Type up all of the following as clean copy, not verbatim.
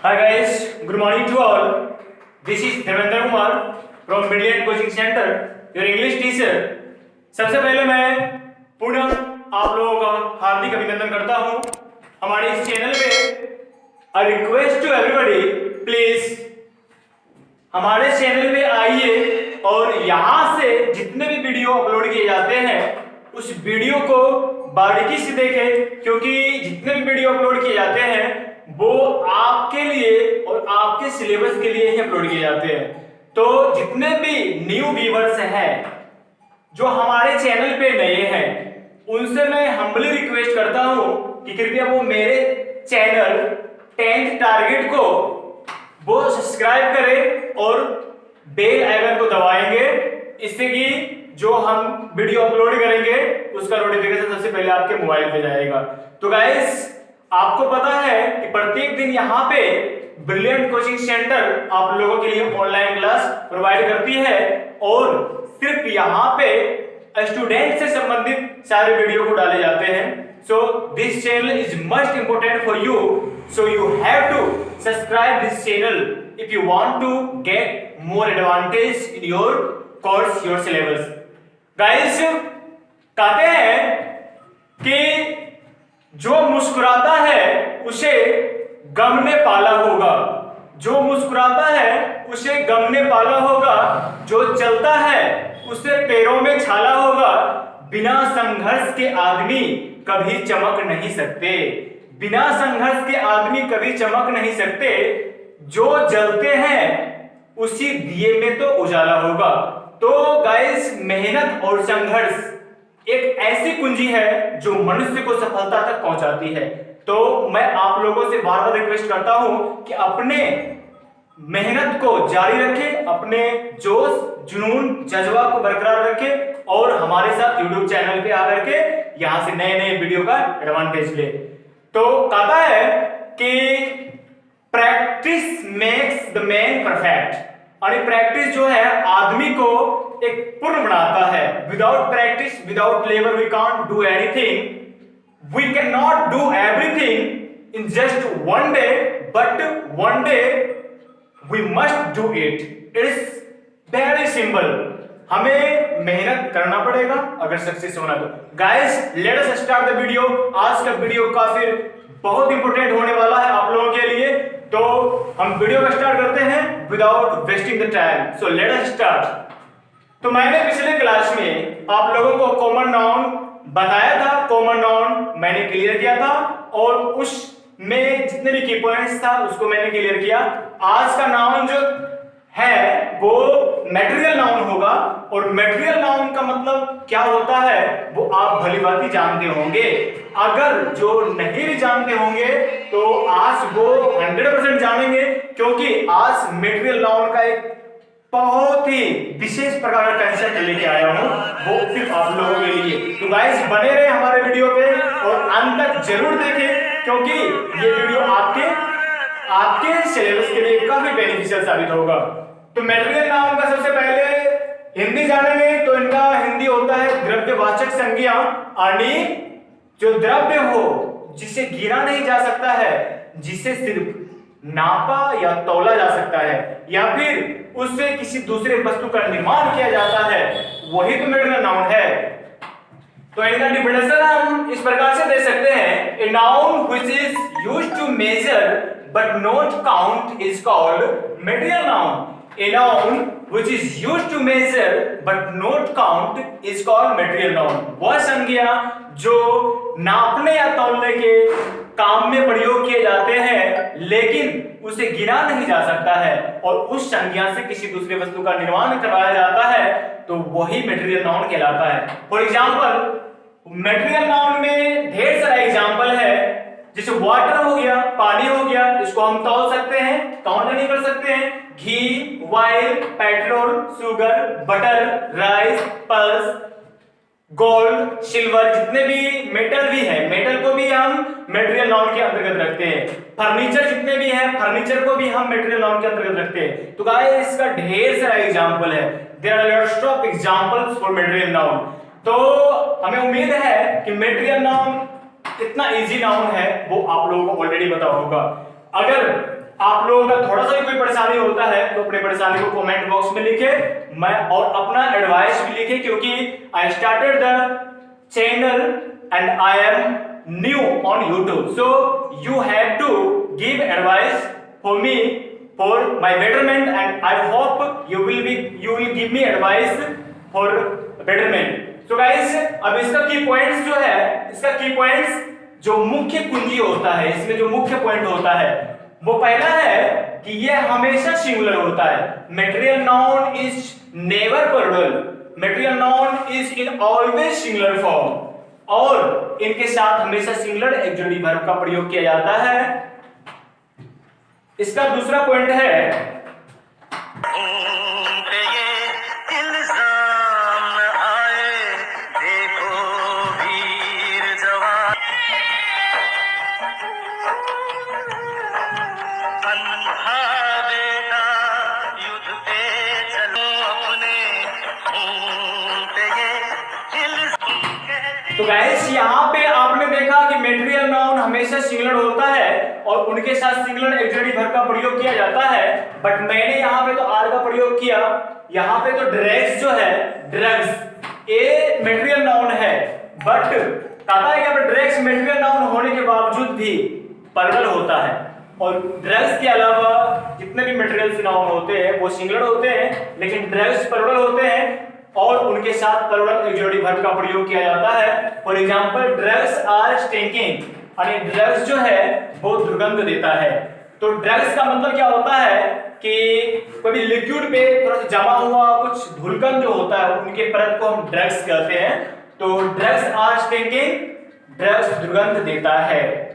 Hi guys, good morning to all. This is Dharmendra Kumar from Brilliant Coaching Center, your English teacher. सबसे पहले मैं पुनः आप लोगों का हार्दिक अभिनंदन करता हूं हमारे इस चैनल पे। A request to everybody, please हमारे चैनल पे आइए और यहाँ से जितने भी वीडियो अपलोड किए जाते हैं उस वीडियो को बारीकी से देखें, क्योंकि जितने भी वीडियो अपलोड किए जाते हैं वो आपके लिए और आपके सिलेबस के लिए ही अपलोड किए जाते हैं। तो जितने भी न्यू व्यूअर्स हैं जो हमारे चैनल पे नए हैं उनसे मैं हम्बली रिक्वेस्ट करता हूं कि कृपया वो मेरे चैनल 10th टारगेट को वो सब्सक्राइब करें और बेल आइकन को दबाएंगे, इससे कि जो हम वीडियो अपलोड करेंगे उसका नोटिफिकेशन सबसे पहले आपके मोबाइल पे जाएगा। तो गाइस, आपको पता है कि प्रत्येक दिन यहाँ पे ब्रिलियंट कोचिंग सेंटर आप लोगों के लिए ऑनलाइन क्लास प्रोवाइड करती है और सिर्फ यहाँ पे स्टूडेंट से संबंधित सारे वीडियो को डाले जाते हैं। So this channel is must important for you, so you have to subscribe this channel if you want to get more advantage in your course, your syllabus. Guys, कहते हैं कि जो मुस्कुराता है उसे गम ने पाला होगा, जो मुस्कुराता है उसे गम ने पाला होगा, जो चलता है उसे पैरों में छाला होगा। बिना संघर्ष के आदमी कभी चमक नहीं सकते, बिना संघर्ष के आदमी कभी चमक नहीं सकते। जो जलते हैं उसी दिए में तो उजाला होगा। तो गाइस, मेहनत और संघर्ष एक ऐसी कुंजी है जो मनुष्य को सफलता तक पहुंचाती है। तो मैं आप लोगों से बार बार रिक्वेस्ट करता हूं कि अपने मेहनत को जारी रखें, अपने जोश, जुनून, जज्बा को बरकरार रखें और हमारे साथ YouTube चैनल पे आकर के यहां से नए नए वीडियो का एडवांटेज ले। तो कहता है कि practice makes the man perfect, और प्रैक्टिस जो है आदमी को एक पूर्ण बनाता है। Without practice, without labour we can't do anything. We can not do everything in just one day, but one day we must do it. It's very simple. हमें मेहनत करना पड़ेगा अगर सक्सेस होना तो। Guys, let us start the video. आज का video काफी बहुत इंपॉर्टेंट होने वाला है आप लोगों के लिए। तो हम वीडियो को स्टार्ट करते हैं without wasting the time. So let us start. तो मैंने पिछले क्लास में आप लोगों को कॉमन नाउन बताया था, कॉमन नाउन मैंने क्लियर किया था और उसमें जितने भी की पॉइंट्स था उसको मैंने क्लियर किया। आज का नाउन जो है वो मटेरियल नाउन होगा, और मटेरियल नाउन का मतलब क्या होता है वो आप भली भांति जानते होंगे। अगर जो नहीं भी जानते होंगे तो आज वो 100% जानेंगे, क्योंकि आज मटेरियल नाउन का एक बहुत ही विशेष प्रकार का कंसेप्ट लेके आया हूं, वो सिर्फ आप लोगों के लिए। तो गाइस, बने रहे हमारे वीडियो पे और अंत तक जरूर देखें, क्योंकि ये वीडियो आपके सिलेबस के लिए काफी बेनिफिशियल साबित होगा। तो मटेरियल नाउन का सबसे पहले हिंदी जानेंगे। तो इनका हिंदी होता है द्रव्यवाचक संज्ञा, यानी जो द्रव्य हो जिसे गिना नहीं जा सकता है, जिसे सिर्फ नापा या तौला जा सकता है, या फिर उससे किसी दूसरे वस्तु का निर्माण किया जाता है, वही तो मटेरियल नाउन है। तो इनका डिफिनेशन हम इस प्रकार से दे सकते हैं। A noun which is used to measure but not count is called material noun. A noun which is used to measure but not count is called material noun। वह संज्ञा जो नापने या तौलने के काम में प्रयोग किए जाते हैं लेकिन उसे गिना नहीं जा सकता है, और उस संज्ञा से किसी दूसरे वस्तु का निर्माण करवाया जाता है, तो वही मटेरियल नाउन कहलाता है। फॉर एग्जांपल, मटेरियल नाउन में ढेर सारा एग्जांपल है, जैसे वाटर हो गया, पानी हो गया, इसको हम तौल सकते हैं, काउंट नहीं कर सकते हैं। घी, oil, petrol, sugar, butter, rice, pulse, gold, silver, जितने भी मेटल भी है, मेटल को भी हम मटेरियल नाउन के अंतर्गत रखते हैं। फर्नीचर जितने भी है, फर्नीचर को भी हम मटेरियल नाउन के अंतर्गत रखते हैं। तो गाइस, इसका ढेर सारा एग्जांपल है। There are lots of examples for material noun. तो हमें उम्मीद है कि मटेरियल नाउन इतना इजी नाउन है वो आप लोगों को ऑलरेडी पता होगा। अगर आप लोगों का थोड़ा सा भी कोई परेशानी होता है तो अपनी परेशानी को कमेंट बॉक्स में लिखे, मैं और अपना एडवाइस भी लिखे, क्योंकि I started the channel and I am new on YouTube, so you have to give advice for me for my betterment and I hope you will give me advice for betterment. So guys, अब इसका की points जो है, इसका की points जो मुख्य कुंजी होता है, इसमें जो मुख्य पॉइंट होता है वो पहला है कि यह हमेशा सिंगुलर होता है। Material noun is never plural, material noun is in always singular form, और इनके साथ हमेशा सिंगुलर एक्सक्लूसिव वर्ब का प्रयोग किया जाता है। इसका दूसरा पॉइंट है तो गाइस, यहाँ पे आपने देखा कि मटेरियल नाउन हमेशा सिंगुलर होता है और उनके साथ सिंगुलर एक्सक्लूसिव वर्ब का प्रयोग किया जाता है, बट मैंने यहाँ पे तो आर का प्रयोग किया। यहाँ पे तो ड्रग्स जो है, ड्रग्स ये मटेरियल नाउन है, बट कहता है कि यहाँ पे ड्रग्स मटेरियल नाउन होने के बावजूद भी प्लूरल होता है, और ड्रग्स के अलावा जितने भी मटेरियल नाउन होते हैं वो सिंगुलर होते हैं, लेकिन ड्रग्स प्लूरल होते हैं और उनके साथ प्लूरल एक्सक्लूसिव वर्ब का प्रयोग किया जाता है। For example, drugs are stinking, यानी ड्रग्स जो है वो दुर्गंध देता है। तो ड्रग्स का मतलब क्या होता है कि कोई भी लिक्विड पे थोड़ा सा जमा हुआ कुछ धूलकण जो होता है उनके परत को हम ड्रग्स कहते हैं। तो ड्रग्स आर स्टिंकिंग, ड्रग्स दुर्गंध देता है।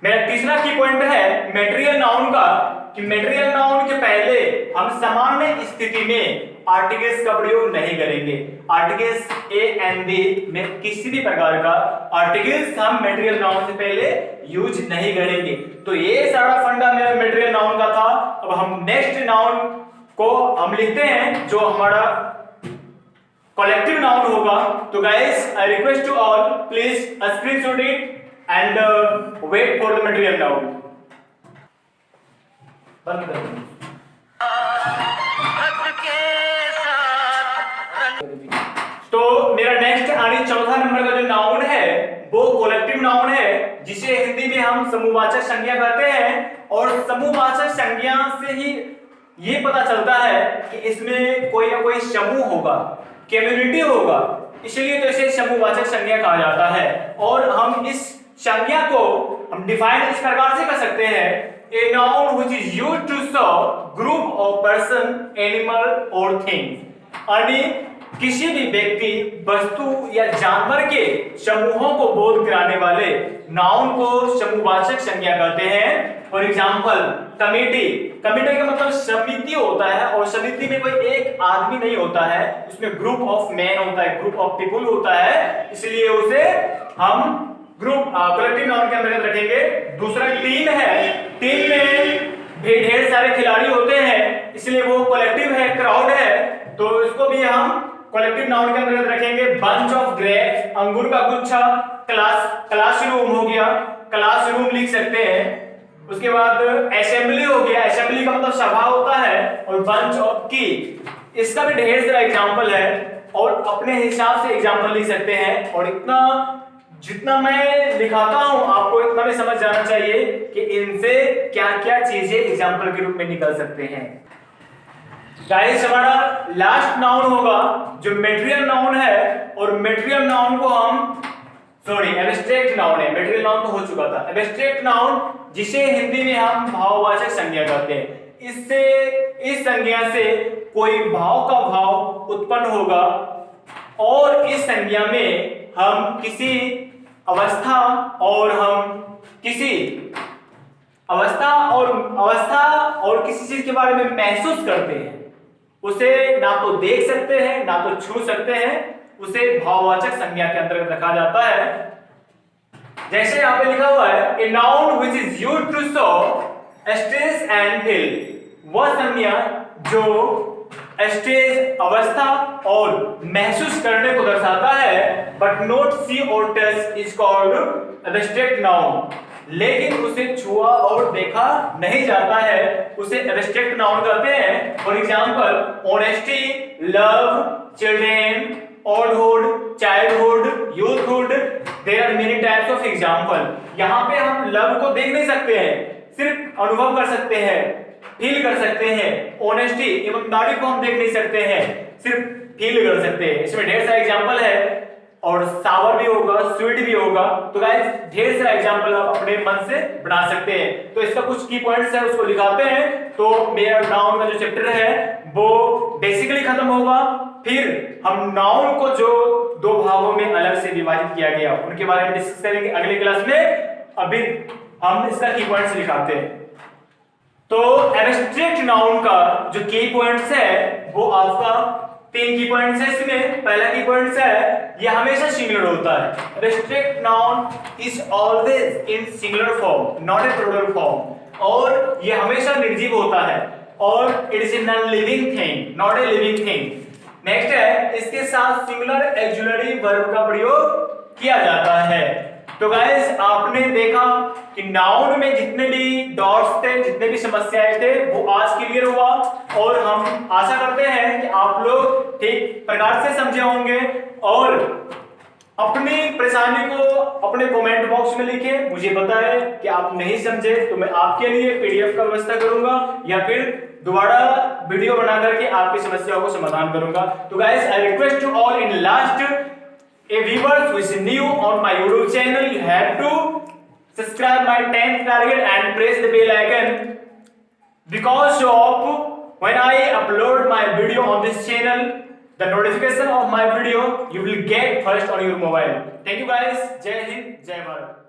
मेरा तीसरा की पॉइंट है मटेरियल नाउन का, कि मटेरियल नाउन के पहले हम सामान्य स्थिति में आर्टिकल्स का प्रयोग नहीं करेंगे। आर्टिकल्स ए एंड बी में किसी भी प्रकार का आर्टिकल्स हम मटेरियल नाउन से पहले यूज नहीं करेंगे। तो ये सारा फंडा मेरा मटेरियल नाउन का था। अब हम नेक्स्ट नाउन को हम लिखते हैं जो हमारा कलेक्टिव नाउन होगा। तो guys, I request to all, please screenshot it and wait for the material noun। बंद कर दो। तो मेरा नेक्स्ट यानी चौथा नंबर का जो नाउन है वो कलेक्टिव नाउन है, जिसे हिंदी में हम समूहवाचक संज्ञा कहते हैं। और समूहवाचक संज्ञा से ही ये पता चलता है कि इसमें कोई ना कोई समूह होगा, कम्युनिटी होगा, इसलिए तो इसे समूहवाचक संज्ञा कहा जाता है। और हम इस संज्ञा को हम डिफाइन इस प्रकार से कर सकते हैं, a noun which is used to show group of person, animal और थिंग्स, यानी किसी भी व्यक्ति, वस्तु या जानवर के समूहों को बोध कराने वाले नाउन को समूहवाचक संज्ञा कहते हैं। फॉर एग्जांपल, कमेटी, कमेटी का मतलब समिति होता है, और समिति में कोई एक आदमी नहीं होता है, उसमें ग्रुप ऑफ मैन होता है, ग्रुप ऑफ पीपल होता है, इसलिए उसे हम ग्रुप कलेक्टिव नाउन के अंतर्गत रखेंगे। दूसरा टीम है, टीम में भी ढेर सारे खिलाड़ी होते हैं, इसलिए वो कलेक्टिव है, क्राउड है, तो इसको भी हम कलेक्टिव नाउन के अंतर्गत रखेंगे। बंच ऑफ ग्रेप्स, अंगूर का गुच्छा, क्लासरूम हो गया, क्लासरूम लिख सकते हैं। उसके बाद असेंबली हो गया, असेंबली का मतलब सभा होता है, और बंच ऑफ की, इसका भी ढेर सारा एग्जांपल है, और अपने हिसाब से एग्जांपल लिख सकते हैं। और इतना जितना मैं लिखाता हूं आपको इतना भी समझ जाना चाहिए कि इनसे क्या क्या चीजें एग्जांपल के रूप में निकल सकते हैं। गाइस, हमारा लास्ट नाउन होगा जो मटेरियल नाउन है, और मटेरियल नाउन को हम एब्स्ट्रैक्ट नाउन है, मटेरियल नाउन तो हो चुका था। एब्स्ट्रैक्ट नाउन जिसे हिंदी में हम भाववाचक संज्ञा कहते हैं, इससे इस संज्ञा से कोई भाव का भाव उत्पन्न होगा, और इस संज्ञा में हम किसी अवस्था और किसी चीज के बारे में महसूस करते हैं, उसे ना तो देख सकते हैं ना तो छू सकते हैं, उसे भाववाचक संज्ञा के अंतर्गत रखा जाता है। जैसे यहाँ पे लिखा हुआ है, a noun which is used to show stage and feel, वह संज्ञा जो स्टेज, अवस्था और महसूस करने को दर्शाता है, बट नॉट सी और touch is called abstract noun. लेकिन उसे छुआ और देखा नहीं जाता है, उसे एब्स्ट्रैक्ट नाउन कहते हैं। For example honesty, love, children, oldhood, childhood, youthhood, there are many types of example. यहाँ पे हम लव को देख नहीं सकते हैं, सिर्फ अनुभव कर सकते हैं, फील कर सकते हैं। ऑनेस्टी, ईमानदारी को हम देख नहीं सकते हैं, सिर्फ फील कर सकते हैं। इसमें ढेर सारे एग्जांपल है और सावर भी होगा, स्वीट भी होगा। तो गाइस ढेर सारा एग्जांपल आप अपने मन से बना सकते हैं। तो इसका कुछ की पॉइंट्स है उसको दिखाते हैं। तो मेरा नाउन का जो चैप्टर है वो बेसिकली खत्म होगा। फिर हम नाउन को जो दो भागों में अलग से विभाजित किया गया उनके बारे में डिस्कस करेंगे अगले क्लास में। अभी हम इसका की पॉइंट्स दिखाते हैं। तो एब्स्ट्रैक्ट नाउन का जो की पॉइंट्स है वो आपका 3 की पॉइंट्स है। इसमें पहला की पॉइंट्स है ये हमेशा सिंगुलर होता है। Abstract noun is always in singular form, not a plural form. और ये हमेशा निर्जीव होता है और it is a non living thing, not a living thing. Next है इसके साथ सिंगुलर ऑक्सिलरी वर्ब का प्रयोग किया जाता है। तो गाइस आपने देखा कि नाउन में जितने भी डॉट्स थे, जितने भी समस्याएं थे वो आज क्लियर हुआ। और हम आशा करते हैं कि आप लोग ठीक प्रकार से समझे होंगे। और अपनी परेशानी को अपने कमेंट बॉक्स में लिखे, मुझे बताएं कि आप नहीं समझे तो मैं आपके लिए पीडीएफ का व्यवस्था करूंगा या फिर दोबारा वीडियो बना करके आपकी समस्याओं को समाधान करूंगा। तो guys I request you all in last a viewers who is new on my YouTube channel, you have to subscribe my 10th target and press the bell icon, because of when I upload my video on this channel, the notification of my video you will get first on your mobile. Thank you guys. Jai Hind, Jai Bharat.